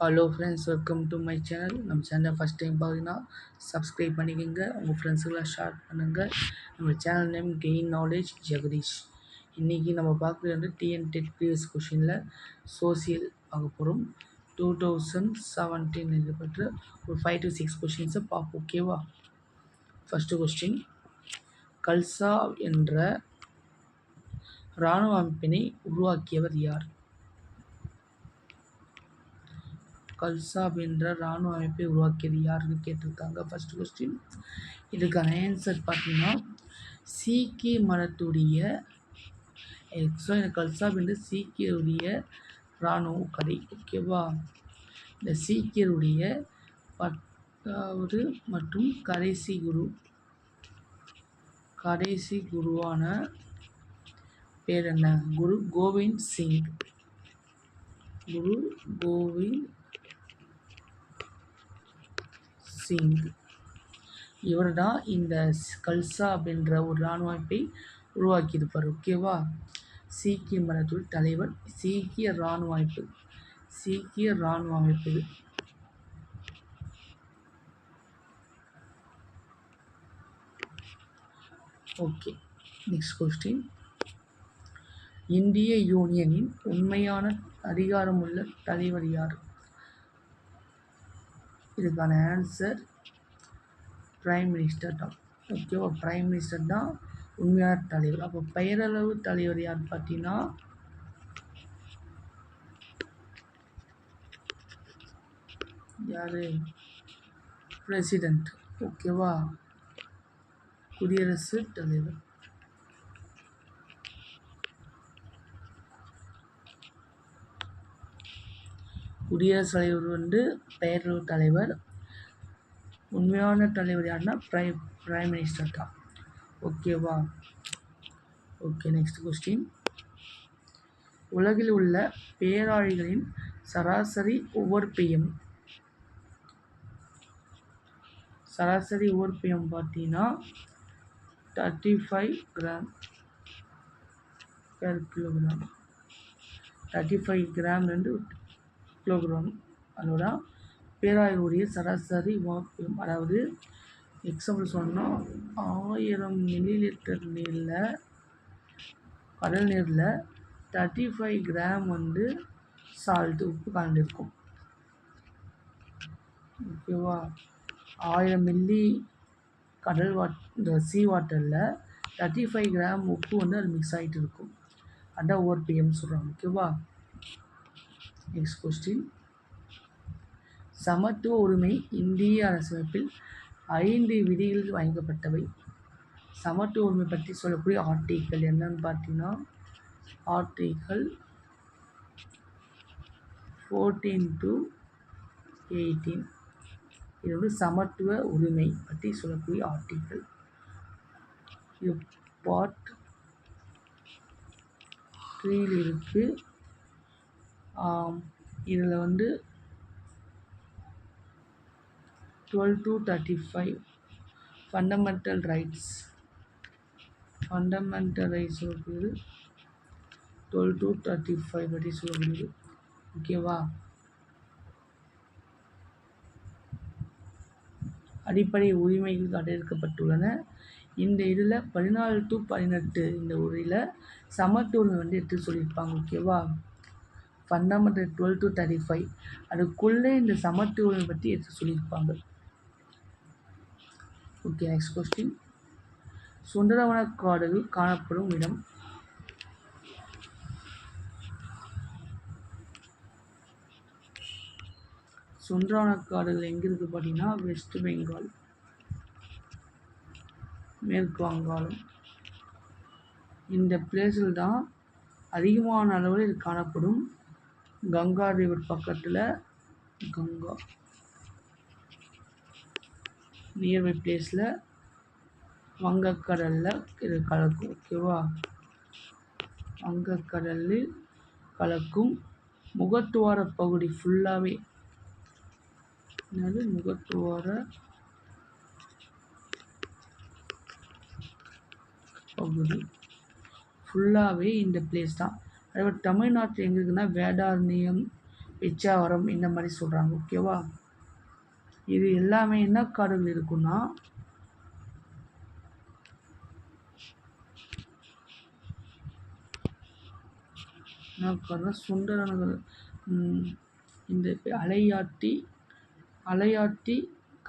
Hello friends, welcome to my channel. நம்ம சேனலை first time பார்த்தீங்கன்னா சப்ஸ்கிரைப் பண்ணிக்கோங்க, உங்கள் ஃப்ரெண்ட்ஸுக்கெல்லாம் ஷேர் பண்ணுங்கள். நம்ம channel name gain knowledge Jagadish. இன்றைக்கி நம்ம பார்க்குறது வந்து டிஎன்டெட் ப்ரீவியஸ் கொஷினில் சோசியல் பார்க்க போகிறோம். 2017 எழுதப்பட்ட ஒரு 5 to 6 கொஷின்ஸை பார்ப்போம். ஓகேவா? ஃபஸ்ட்டு கொஸ்டின், கல்சா என்ற இராணுவ அமைப்பினை உருவாக்கியவர் யார்? கல்சாப் என்ற இராணுவ அமைப்பை உருவாக்கியது யாருன்னு கேட்டிருக்காங்க. First question. இதுக்கான ஆன்சர் பார்த்தீங்கன்னா சீக்கிய மதத்துடைய இந்த கல்சாப் என்ற சீக்கியருடைய இராணுவ கதை. ஓகேவா? இந்த சீக்கியருடைய 10வது மற்றும் கடைசி குருவான பேர் என்ன? குரு கோவிந்த் சிங். இவர் தான் இந்த கல்சா அப்படின்ற ஒரு இராணுவ அமைப்பை உருவாக்கியிருப்பார். ஓகேவா? சீக்கிய மதத்துடைய தலைவர், சீக்கிய இராணுவ அமைப்பு இது. Okay, next question. இந்திய யூனியனின் உண்மையான அதிகாரமுள்ள தலைவர் யார்? இதுக்கான ஆன்சர் பிரைம் மினிஸ்டர் தான். ஓகேவா? பிரைம் மினிஸ்டர் தான் உண்மையான தலைவர். அப்போ பெயரளவு தலைவர் யார் பார்த்தீங்கன்னா யார்? பிரசிடென்ட். ஓகேவா? குடியரசுத் தலைவர். குடியரசுத் தலைவர் வந்து பெயரளவு தலைவர். உண்மையான தலைவர் யாருன்னா பிரைம் மினிஸ்டர் தான். ஓகேவா? Okay, next question. உலகில் உள்ள பேராழிகளின் சராசரி உவர்ப்பியம் பார்த்தீங்கன்னா 35 கிராம் per கிலோகிராம். 35 கிராம்லேருந்து கிலோகிராம். அதோட பேராழிவுடைய சராசரி உவர்ப்பியம், அதாவது எக்ஸாம்பிள் சொன்னால் 1000 மில்லிலிட்டர் கடல் நீரில் 35 கிராம் வந்து சால்ட்டு, உப்பு கலந்துருக்கும். ஓகேவா? 1000 மில்லி இந்த சீ வாட்டரில் 35 கிராம் உப்பு வந்து அது மிக்ஸ் ஆகிட்டு இருக்கும். அதான் ஓஆர்பிஎம் சொல்கிறாங்க. ஓகேவா? Next question. சமத்துவ உரிமை இந்திய அரசமைப்பில் 5 விதிகள் வழங்கப்பட்டவை. சமத்துவ உரிமை பற்றி சொல்லக்கூடிய ஆர்டிக்கல் என்னன்னு பார்த்தீங்கன்னா ஆர்டிக்கல் 14 to 18. இது வந்து சமத்துவ உரிமை பற்றி சொல்லக்கூடிய ஆர்டிக்கல். இது பார்ட் 3 இருக்கு. இதில் வந்து 12 to 35 ஃபண்டமெண்டல் ரைட்ஸ் சொல்லக்கூடியது 12 to 35 பற்றி சொல்லக்கூடியது. ஓகேவா? அடிப்படை உரிமைகள் வரையறுக்கப்பட்டுள்ளன. இந்த இதில் 14 to 18 இந்த உரையில் சமத்துவ உரிமை வந்து எடுத்து சொல்லியிருப்பாங்க. ஓகேவா? ஃபண்டமெண்டல் 12 to 35 அதுக்குள்ளே இந்த சமத்துவ உரிமை பற்றி எடுத்து சொல்லியிருப்பாங்க. Okay, next question. சுந்தரவன காடுகள் காணப்படும் இடம். சுந்தரவன காடுகள் எங்கே இருக்குது பார்த்தீங்கன்னா வெஸ்ட் பெங்கால், மேற்கு வங்காளம். இந்த பிளேஸில் தான் அதிகமான அளவில் இது காணப்படும். கங்கா ரிவர் பக்கத்தில், கங்கா நியர்பை பிளேஸில் வங்கக்கடலில் இது கலக்கும். ஓகேவா? வங்கக்கடலில் கலக்கும். முகத்துவார பகுதி ஃபுல்லாகவே முகத்துவார பகுதி ஃபுல்லாகவே இந்த பிளேஸ் தான். அதே தமிழ்நாட்டில் எங்கே இருக்குன்னா வேதாரண்யம், பிச்சாவரம் இந்த மாதிரி சொல்கிறாங்க. ஓகேவா? இது எல்லாமே என்ன காடுகள் இருக்குன்னா என்ன காடுனா சுண்டரன்கள், இந்த அலையாட்டி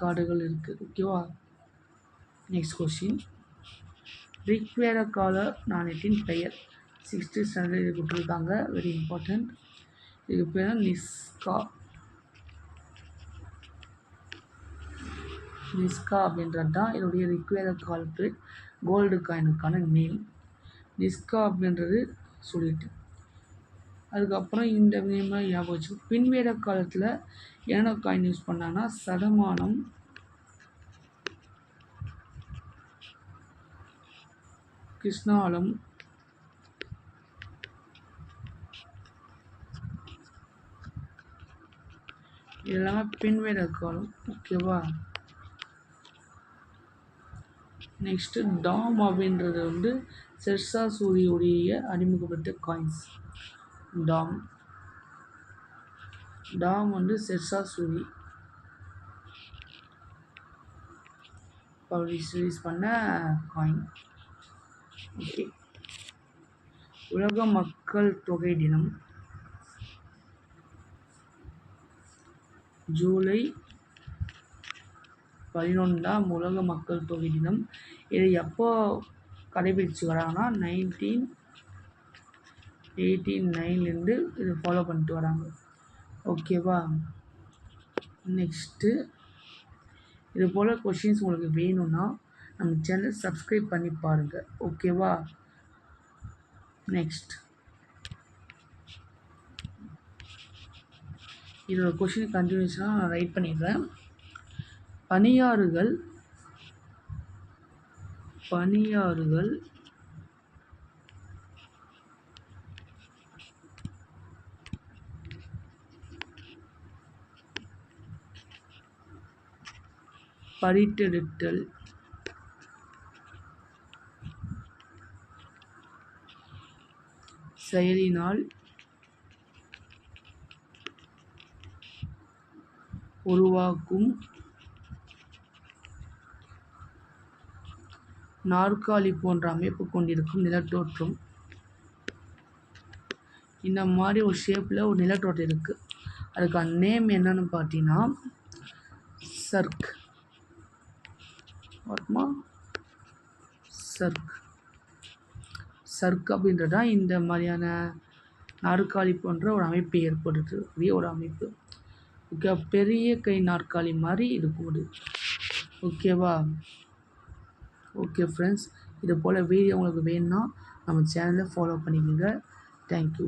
காடுகள் இருக்குது. ஓகேவா? நெக்ஸ்ட் கொஸ்டின், ரிக்வேத கால நாணயத்தின் பெயர் 6th ஸ்டாண்டர்ட் இது கொடுத்துருக்காங்க. Very important. இதுக்கு பேர் நிஸ்கா அப்படின்றது தான் என்னுடைய ரிக்வேத காலத்து கோல்டு காயினுக்கான நேம். நிஸ்கா அப்படின்றது சொல்லிட்டு அதுக்கப்புறம் இந்த நேமாக ஞாபகம் வச்சு, பின்வேத காலத்தில் என்ன காயின் யூஸ் பண்ணாங்கன்னா சதமானம், கிருஷ்ணாலம், இதெல்லாமே பின்வேத காலம். ஓகேவா? நெக்ஸ்ட்டு டாம் அப்படின்றது ஷெர்ஷா சூரியுடைய அறிமுகப்பட்ட காயின்ஸ். டாம் ஷெர்ஷா சூரி ரிலீஸ் பண்ண காயின். ஓகே. உலக மக்கள் தொகை தினம் ஜூலை 11 உலக மக்கள் தொகை தினம். இது எப்போ கடைபிடிச்சு வராங்கன்னா 1989 இது ஃபாலோ பண்ணிட்டு வராங்க. ஓகேவா? நெக்ஸ்ட்டு இது போல் கொஷின்ஸ் உங்களுக்கு வேணும்னா நம்ம சேனல் சப்ஸ்கிரைப் பண்ணி பாருங்கள். ஓகேவா? நெக்ஸ்ட் இதோட கொஷின் கண்டினியூஷனாக நான் ரைட் பண்ணிடுறேன். பனியாறுகள் பறித்தெடுத்தல் செயலினால் உருவாக்கும் நாற்காலி போன்ற அமைப்பு கொண்டிருக்கும் நிலத்தோற்றம். இந்த மாதிரி ஒரு ஷேப்பில் ஒரு நிலத்தோற்றம் இருக்குது. அதுக்கான நேம் என்னன்னு பார்த்தீங்கன்னா சர்க். சர்க் அப்படின்றது தான் இந்த மாதிரியான நாற்காலி போன்ற ஒரு அமைப்பு ஏற்படுத்தக்கூடிய ஒரு அமைப்பு. ஓகே, பெரிய கை நாற்காலி மாதிரி இருக்கும். ஓகேவா? ஓகே ஃப்ரெண்ட்ஸ், இது போல் வீடியோ உங்களுக்கு வேணும்னா நம்ம சேனலை ஃபாலோ பண்ணிக்கோங்க. தேங்க்யூ.